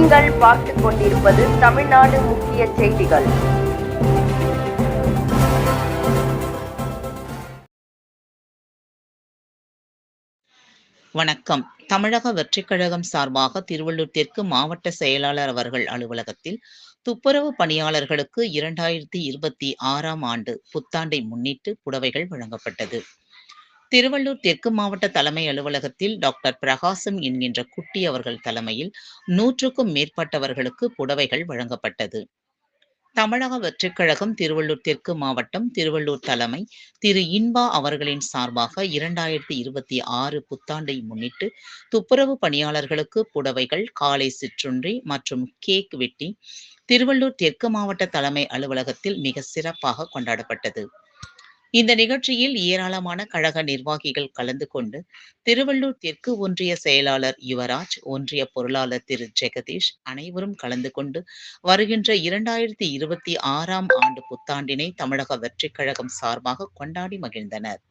நீங்கள் பார்த்துக் கொண்டிருப்பது தமிழ்நாடு முக்கிய செய்திகள். வணக்கம். தமிழக வெற்றிக் கழகம் சார்பாக திருவள்ளூர் தெற்கு மாவட்ட செயலாளர் அவர்கள் அலுவலகத்தில் துப்புரவு பணியாளர்களுக்கு 2026ஆம் ஆண்டு புத்தாண்டை முன்னிட்டு புடவைகள் வழங்கப்பட்டது. திருவள்ளூர் தெற்கு மாவட்ட தலைமை அலுவலகத்தில் டாக்டர் பிரகாசம் என்கின்ற குட்டி அவர்கள் தலைமையில் 100க்கும் மேற்பட்டவர்களுக்கு புடவைகள் வழங்கப்பட்டது. தமிழக வெற்றிக் கழகம் திருவள்ளூர் தெற்கு மாவட்டம் திருவள்ளூர் தலைமை திரு இன்பா அவர்களின் சார்பாக 2026 புத்தாண்டை முன்னிட்டு துப்புரவு பணியாளர்களுக்கு புடவைகள், காலை சிற்றுண்டி மற்றும் கேக் வெட்டி திருவள்ளூர் தெற்கு மாவட்ட தலைமை அலுவலகத்தில் மிக சிறப்பாக கொண்டாடப்பட்டது. இந்த நிகழ்ச்சியில் ஏராளமான கழக நிர்வாகிகள் கலந்து கொண்டு திருவள்ளூர் தெற்கு ஒன்றிய செயலாளர் யுவராஜ், ஒன்றிய பொருளாளர் திரு ஜெகதீஷ் அனைவரும் கலந்து கொண்டு வருகின்ற 2026ஆம் ஆண்டு புத்தாண்டினை தமிழக வெற்றிக் கழகம் சார்பாக கொண்டாடி மகிழ்ந்தனர்.